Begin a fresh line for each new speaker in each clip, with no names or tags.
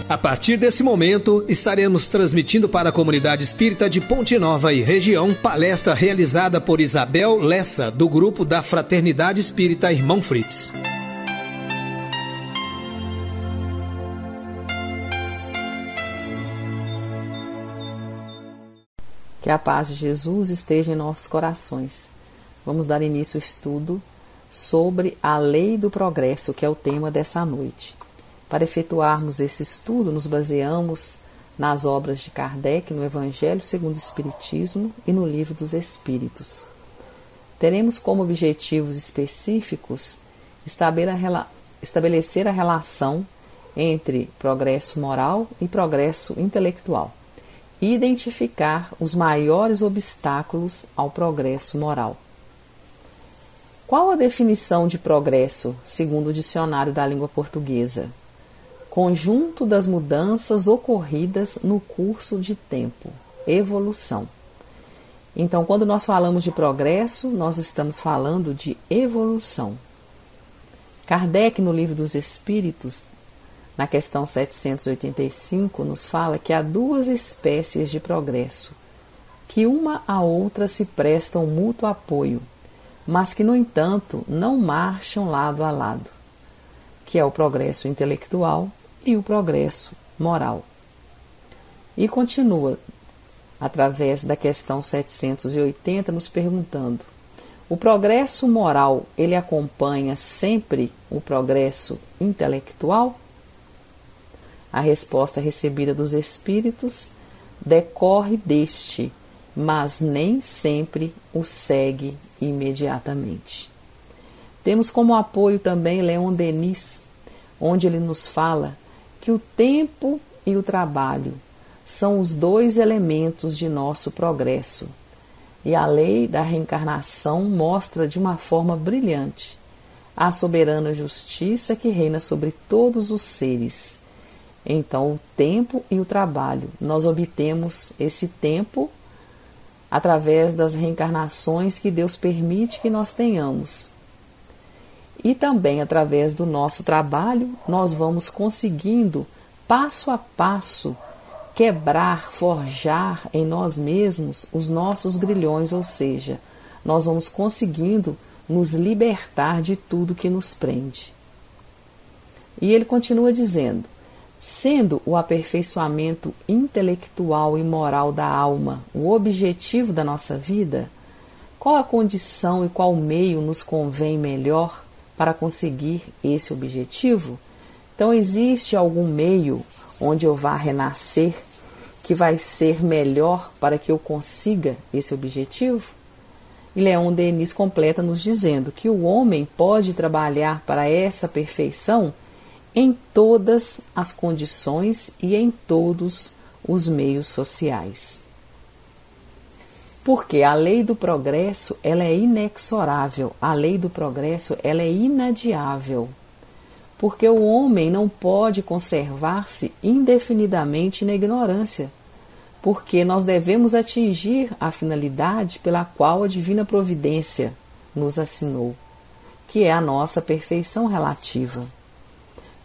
A partir desse momento, estaremos transmitindo para a comunidade espírita de Ponte Nova e região palestra realizada por Isabel Lessa, do grupo da Fraternidade Espírita Irmão Fritz.
Que a paz de Jesus esteja em nossos corações. Vamos dar início ao estudo sobre a lei do progresso, que é o tema dessa noite. Para efetuarmos esse estudo, nos baseamos nas obras de Kardec, no Evangelho segundo o Espiritismo e no Livro dos Espíritos. Teremos como objetivos específicos estabelecer a relação entre progresso moral e progresso intelectual e identificar os maiores obstáculos ao progresso moral. Qual a definição de progresso, segundo o Dicionário da Língua Portuguesa? Conjunto das mudanças ocorridas no curso de tempo, evolução. Então, quando nós falamos de progresso, nós estamos falando de evolução. Kardec, no Livro dos Espíritos, na questão 785, nos fala que há duas espécies de progresso, que uma a outra se prestam mútuo apoio, mas que, no entanto, não marcham lado a lado, que é o progresso intelectual e o progresso moral. E continua, através da questão 780, nos perguntando: o progresso moral, ele acompanha sempre o progresso intelectual? A resposta recebida dos espíritos decorre deste, mas nem sempre o segue imediatamente. Temos como apoio também Leon Denis, onde ele nos fala que o tempo e o trabalho são os dois elementos de nosso progresso, e a lei da reencarnação mostra de uma forma brilhante a soberana justiça que reina sobre todos os seres. Então, o tempo e o trabalho, nós obtemos esse tempo através das reencarnações que Deus permite que nós tenhamos. E também através do nosso trabalho, nós vamos conseguindo, passo a passo, quebrar, forjar em nós mesmos os nossos grilhões, ou seja, nós vamos conseguindo nos libertar de tudo que nos prende. E ele continua dizendo: sendo o aperfeiçoamento intelectual e moral da alma o objetivo da nossa vida, qual a condição e qual meio nos convém melhor para conseguir esse objetivo? Então, existe algum meio onde eu vá renascer que vai ser melhor para que eu consiga esse objetivo? E Leon Denis completa nos dizendo que o homem pode trabalhar para essa perfeição em todas as condições e em todos os meios sociais. Porque a lei do progresso, ela é inexorável, a lei do progresso, ela é inadiável. Porque o homem não pode conservar-se indefinidamente na ignorância, porque nós devemos atingir a finalidade pela qual a divina providência nos assinou, que é a nossa perfeição relativa.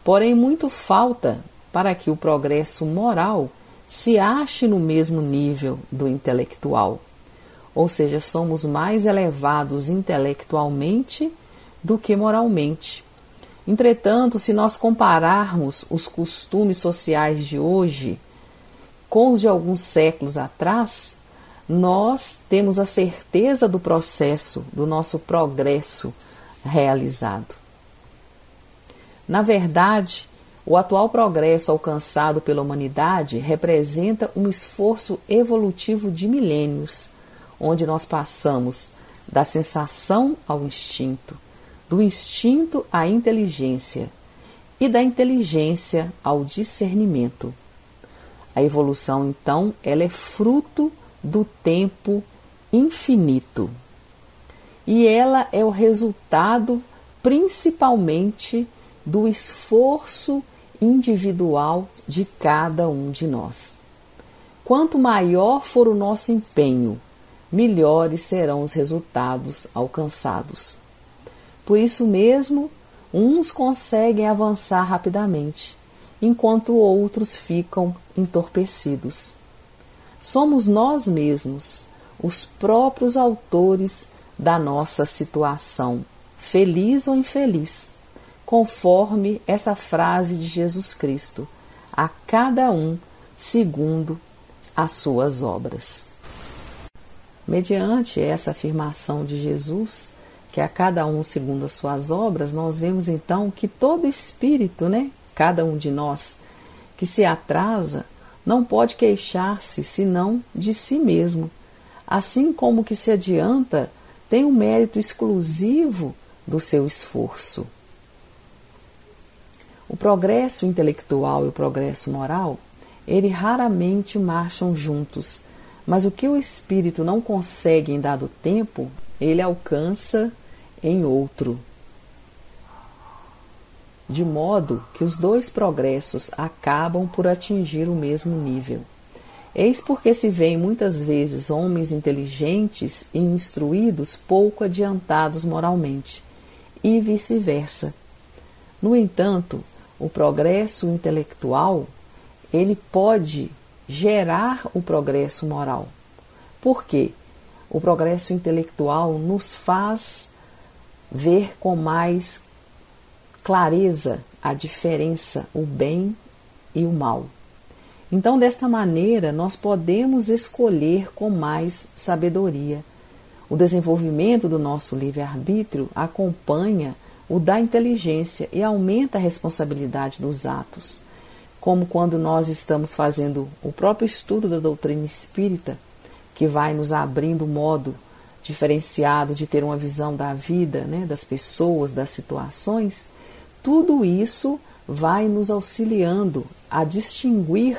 Porém, muito falta para que o progresso moral se ache no mesmo nível do intelectual. Ou seja, somos mais elevados intelectualmente do que moralmente. Entretanto, se nós compararmos os costumes sociais de hoje com os de alguns séculos atrás, nós temos a certeza do processo, do nosso progresso realizado. Na verdade, o atual progresso alcançado pela humanidade representa um esforço evolutivo de milênios, onde nós passamos da sensação ao instinto, do instinto à inteligência e da inteligência ao discernimento. A evolução, então, ela é fruto do tempo infinito. E ela é o resultado, principalmente, do esforço individual de cada um de nós. Quanto maior for o nosso empenho, melhores serão os resultados alcançados. Por isso mesmo, uns conseguem avançar rapidamente enquanto outros ficam entorpecidos. Somos nós mesmos os próprios autores da nossa situação, feliz ou infeliz, conforme essa frase de Jesus Cristo: a cada um segundo as suas obras. Mediante essa afirmação de Jesus, que a cada um segundo as suas obras, nós vemos então que todo espírito, cada um de nós que se atrasa, não pode queixar-se senão de si mesmo, assim como que se adianta tem um mérito exclusivo do seu esforço. O progresso intelectual e o progresso moral, eles raramente marcham juntos, mas o que o espírito não consegue em dado tempo, ele alcança em outro. De modo que os dois progressos acabam por atingir o mesmo nível. Eis porque se veem muitas vezes homens inteligentes e instruídos pouco adiantados moralmente, e vice-versa. No entanto, o progresso intelectual, ele pode gerar o progresso moral. Por quê? O progresso intelectual nos faz ver com mais clareza a diferença, o bem e o mal. Então, desta maneira, nós podemos escolher com mais sabedoria. O desenvolvimento do nosso livre-arbítrio acompanha o da inteligência e aumenta a responsabilidade dos atos. Como quando nós estamos fazendo o próprio estudo da doutrina espírita, que vai nos abrindo um modo diferenciado de ter uma visão da vida, das pessoas, das situações, tudo isso vai nos auxiliando a distinguir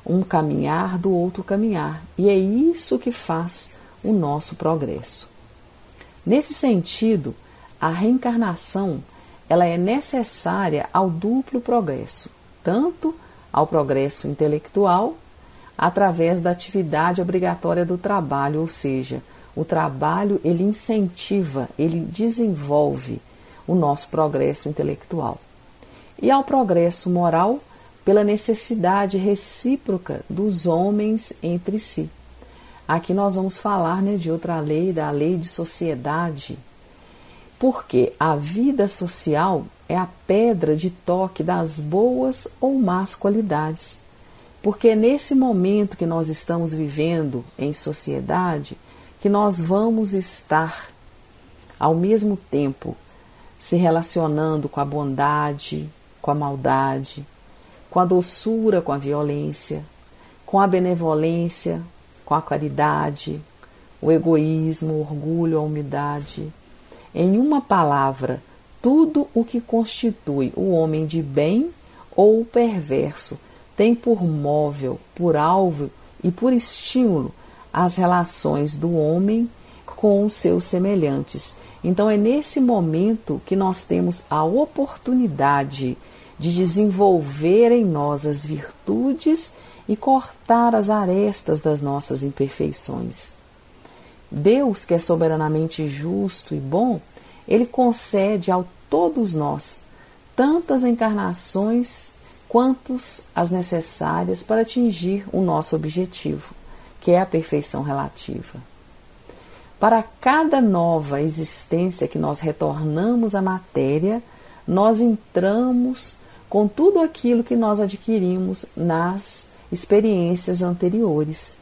um caminhar do outro caminhar. E é isso que faz o nosso progresso. Nesse sentido, a reencarnação ela é necessária ao duplo progresso, tanto ao progresso intelectual, através da atividade obrigatória do trabalho, ou seja, o trabalho ele incentiva, ele desenvolve o nosso progresso intelectual. E ao progresso moral, pela necessidade recíproca dos homens entre si. Aqui nós vamos falar de outra lei, da lei de sociedade, porque a vida social é a pedra de toque das boas ou más qualidades. Porque é nesse momento que nós estamos vivendo em sociedade que nós vamos estar, ao mesmo tempo, se relacionando com a bondade, com a maldade, com a doçura, com a violência, com a benevolência, com a caridade, o egoísmo, o orgulho, a humildade. Em uma palavra, tudo o que constitui o homem de bem ou o perverso tem por móvel, por alvo e por estímulo as relações do homem com os seus semelhantes. Então é nesse momento que nós temos a oportunidade de desenvolver em nós as virtudes e cortar as arestas das nossas imperfeições. Deus, que é soberanamente justo e bom, Ele concede a todos nós tantas encarnações quantas as necessárias para atingir o nosso objetivo, que é a perfeição relativa. Para cada nova existência que nós retornamos à matéria, nós entramos com tudo aquilo que nós adquirimos nas experiências anteriores.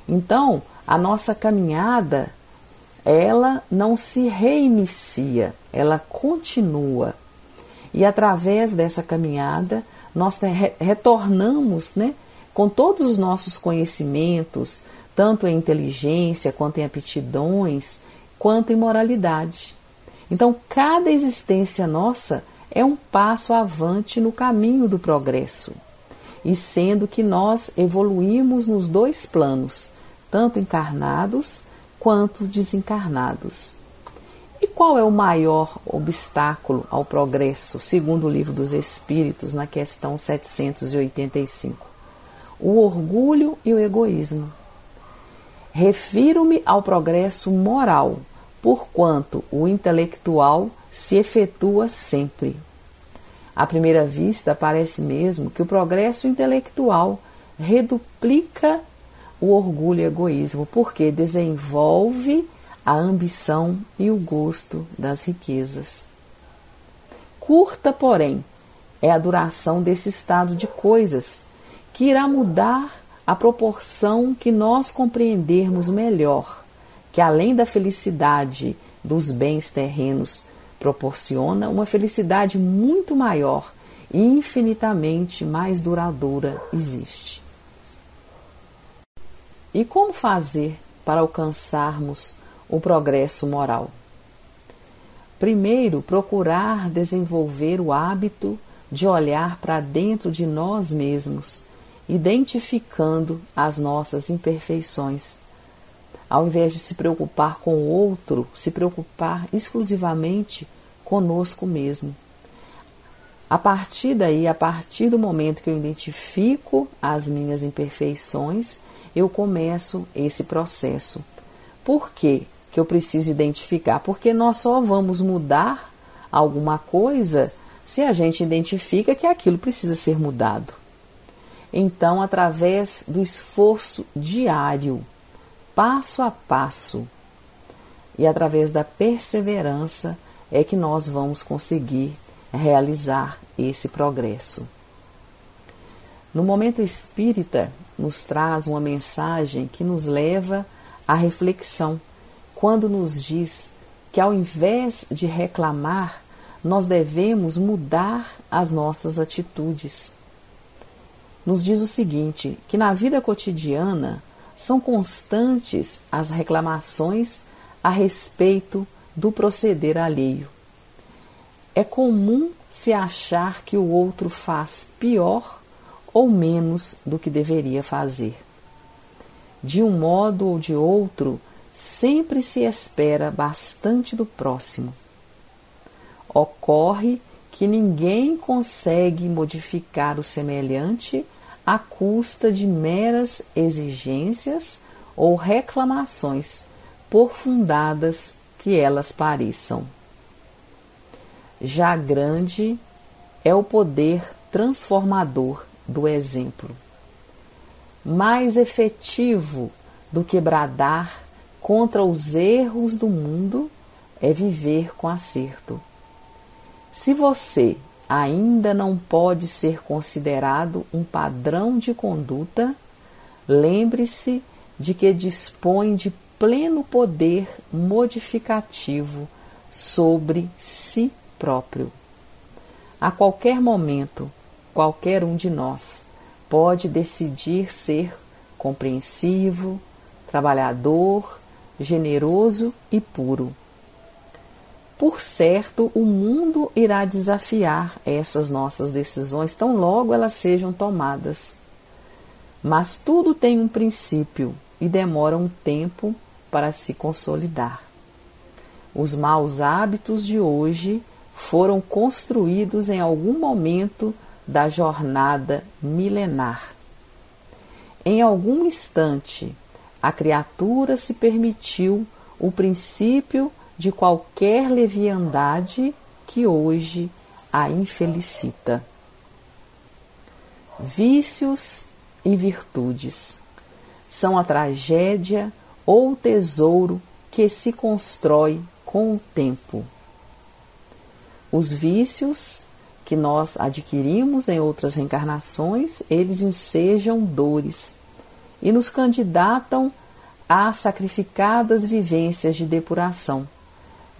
Então, a nossa caminhada, ela não se reinicia, ela continua. E através dessa caminhada, nós retornamos, com todos os nossos conhecimentos, tanto em inteligência, quanto em aptidões, quanto em moralidade. Então, cada existência nossa é um passo avante no caminho do progresso. E sendo que nós evoluímos nos dois planos, tanto encarnados quanto desencarnados. E qual é o maior obstáculo ao progresso, segundo o Livro dos Espíritos, na questão 785? O orgulho e o egoísmo. Refiro-me ao progresso moral, porquanto o intelectual se efetua sempre. À primeira vista, parece mesmo que o progresso intelectual reduplica o orgulho e egoísmo, porque desenvolve a ambição e o gosto das riquezas. Curta, porém, é a duração desse estado de coisas, que irá mudar à proporção que nós compreendermos melhor que, além da felicidade dos bens terrenos, proporciona uma felicidade muito maior e infinitamente mais duradoura existe. E como fazer para alcançarmos o progresso moral? Primeiro, procurar desenvolver o hábito de olhar para dentro de nós mesmos, identificando as nossas imperfeições. Ao invés de se preocupar com o outro, se preocupar exclusivamente conosco mesmo. A partir daí, a partir do momento que eu identifico as minhas imperfeições, eu começo esse processo. Por quê que eu preciso identificar? Porque nós só vamos mudar alguma coisa se a gente identifica que aquilo precisa ser mudado. Então, através do esforço diário, passo a passo, e através da perseverança é que nós vamos conseguir realizar esse progresso. No Momento Espírita, nos traz uma mensagem que nos leva à reflexão, quando nos diz que, ao invés de reclamar, nós devemos mudar as nossas atitudes. Nos diz o seguinte, que na vida cotidiana são constantes as reclamações a respeito do proceder alheio. É comum se achar que o outro faz pior ou menos do que deveria fazer. De um modo ou de outro, sempre se espera bastante do próximo. Ocorre que ninguém consegue modificar o semelhante à custa de meras exigências ou reclamações, por fundadas que elas pareçam. Já grande é o poder transformador do exemplo. Mais efetivo do que bradar contra os erros do mundo é viver com acerto. Se você ainda não pode ser considerado um padrão de conduta, lembre-se de que dispõe de pleno poder modificativo sobre si próprio. A qualquer momento, qualquer um de nós pode decidir ser compreensivo, trabalhador, generoso e puro. Por certo, o mundo irá desafiar essas nossas decisões tão logo elas sejam tomadas. Mas tudo tem um princípio e demora um tempo para se consolidar. Os maus hábitos de hoje foram construídos em algum momento da jornada milenar. Em algum instante, a criatura se permitiu o princípio de qualquer leviandade que hoje a infelicita. Vícios e virtudes são a tragédia ou o tesouro que se constrói com o tempo. Os vícios que nós adquirimos em outras reencarnações, eles ensejam dores e nos candidatam a sacrificadas vivências de depuração.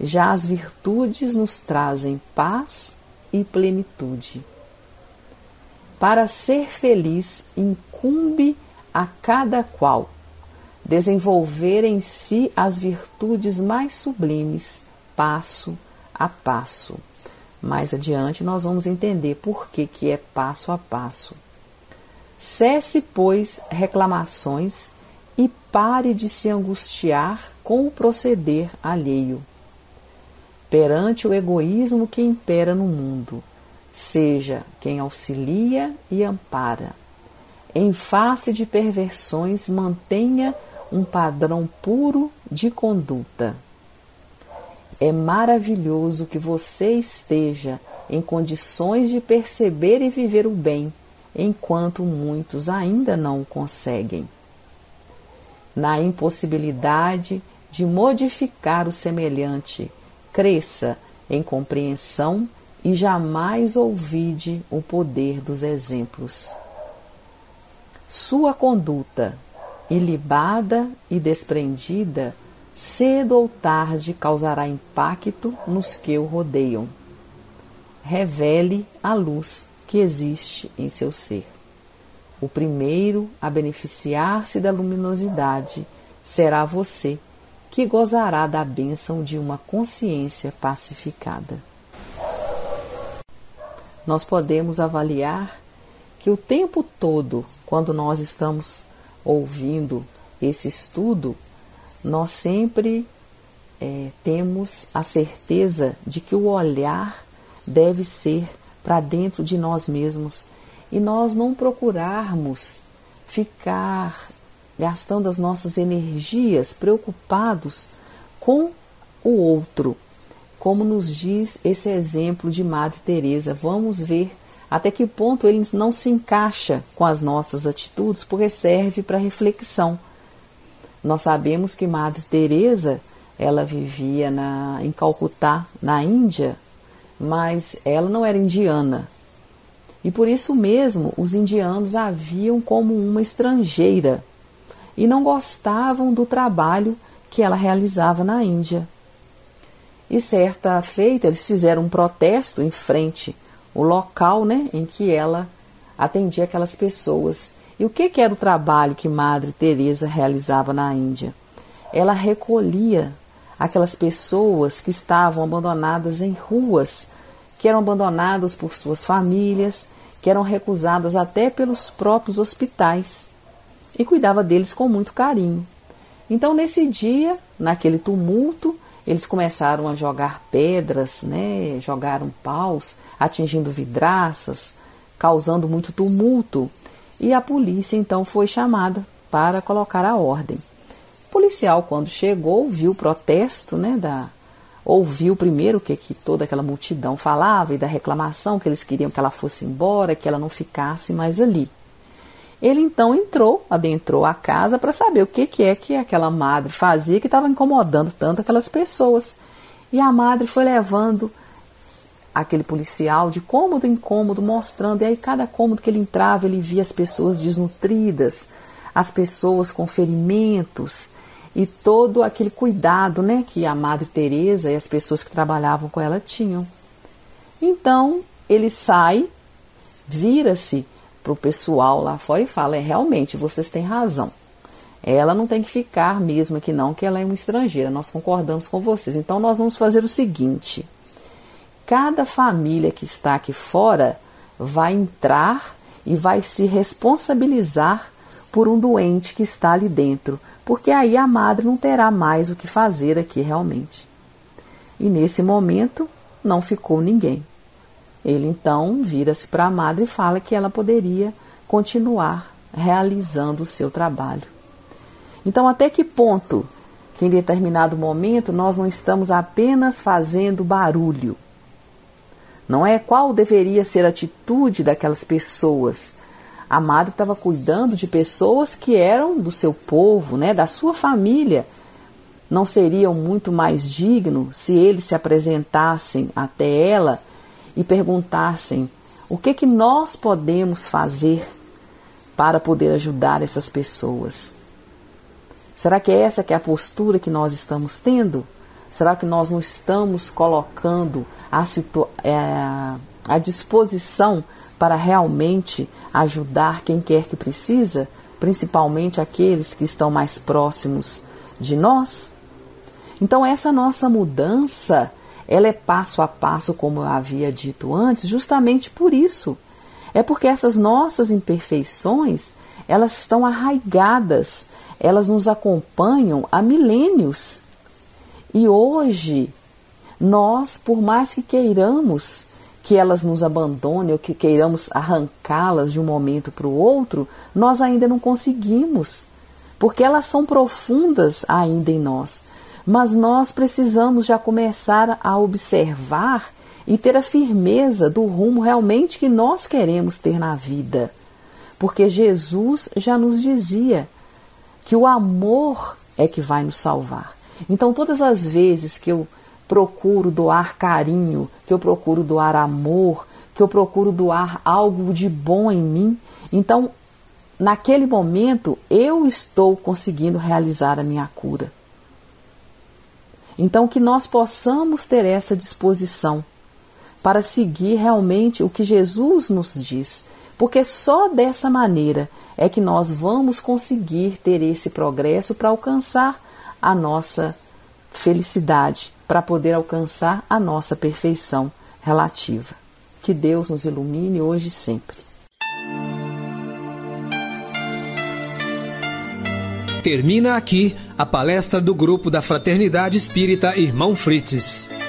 Já as virtudes nos trazem paz e plenitude. Para ser feliz, incumbe a cada qual desenvolver em si as virtudes mais sublimes, passo a passo. Mais adiante nós vamos entender por que é passo a passo. Cesse, pois, reclamações e pare de se angustiar com o proceder alheio. Perante o egoísmo que impera no mundo, seja quem auxilia e ampara. Em face de perversões, mantenha um padrão puro de conduta. É maravilhoso que você esteja em condições de perceber e viver o bem, enquanto muitos ainda não o conseguem. Na impossibilidade de modificar o semelhante, cresça em compreensão e jamais ouvide o poder dos exemplos. Sua conduta, ilibada e desprendida, cedo ou tarde causará impacto nos que o rodeiam. Revele a luz que existe em seu ser. O primeiro a beneficiar-se da luminosidade será você, que gozará da bênção de uma consciência pacificada. Nós podemos avaliar que o tempo todo, quando nós estamos ouvindo esse estudo, nós sempre temos a certeza de que o olhar deve ser para dentro de nós mesmos e nós não procurarmos ficar gastando as nossas energias preocupados com o outro, como nos diz esse exemplo de Madre Teresa. Vamos ver até que ponto ele não se encaixa com as nossas atitudes, porque serve para reflexão. Nós sabemos que Madre Teresa, ela vivia em Calcutá, na Índia, mas ela não era indiana. E por isso mesmo os indianos a viam como uma estrangeira e não gostavam do trabalho que ela realizava na Índia. E certa feita eles fizeram um protesto em frente ao local, em que ela atendia aquelas pessoas. E o que era o trabalho que Madre Teresa realizava na Índia? Ela recolhia aquelas pessoas que estavam abandonadas em ruas, que eram abandonadas por suas famílias, que eram recusadas até pelos próprios hospitais, e cuidava deles com muito carinho. Então, nesse dia, naquele tumulto, eles começaram a jogar pedras, jogaram paus, atingindo vidraças, causando muito tumulto. E a polícia, então, foi chamada para colocar a ordem. O policial, quando chegou, viu o protesto, ouviu primeiro o que toda aquela multidão falava e da reclamação, que eles queriam que ela fosse embora, que ela não ficasse mais ali. Ele então adentrou a casa para saber o que é que aquela madre fazia que estava incomodando tanto aquelas pessoas. E a madre foi levando aquele policial de cômodo em cômodo, mostrando, e aí cada cômodo que ele entrava, ele via as pessoas desnutridas, as pessoas com ferimentos, e todo aquele cuidado que a Madre Teresa e as pessoas que trabalhavam com ela tinham. Então, ele sai, vira-se para o pessoal lá fora e fala: realmente, vocês têm razão. Ela não tem que ficar mesmo aqui não, que ela é uma estrangeira, nós concordamos com vocês. Então, nós vamos fazer o seguinte: cada família que está aqui fora vai entrar e vai se responsabilizar por um doente que está ali dentro, porque aí a madre não terá mais o que fazer aqui realmente. E nesse momento não ficou ninguém. Ele então vira-se para a madre e fala que ela poderia continuar realizando o seu trabalho. Então, até que ponto que em determinado momento nós não estamos apenas fazendo barulho? Não é? Qual deveria ser a atitude daquelas pessoas? A madre estava cuidando de pessoas que eram do seu povo, da sua família. Não seriam muito mais dignos se eles se apresentassem até ela e perguntassem: o que nós podemos fazer para poder ajudar essas pessoas? Será que é essa que é a postura que nós estamos tendo? Será que nós não estamos colocando à disposição para realmente ajudar quem quer que precisa, principalmente aqueles que estão mais próximos de nós? Então, essa nossa mudança, ela é passo a passo, como eu havia dito antes, justamente por isso. É porque essas nossas imperfeições, elas estão arraigadas, elas nos acompanham há milênios. E hoje, nós, por mais que queiramos que elas nos abandonem ou que queiramos arrancá-las de um momento para o outro, nós ainda não conseguimos, porque elas são profundas ainda em nós. mas nós precisamos já começar a observar e ter a firmeza do rumo realmente que nós queremos ter na vida. Porque Jesus já nos dizia que o amor é que vai nos salvar. Então, todas as vezes que eu procuro doar carinho, que eu procuro doar amor, que eu procuro doar algo de bom em mim, então, naquele momento, eu estou conseguindo realizar a minha cura. Então, que nós possamos ter essa disposição para seguir realmente o que Jesus nos diz, porque só dessa maneira é que nós vamos conseguir ter esse progresso para alcançar a nossa felicidade, para poder alcançar a nossa perfeição relativa. Que Deus nos ilumine hoje e sempre.
Termina aqui a palestra do Grupo da Fraternidade Espírita Irmão Frites.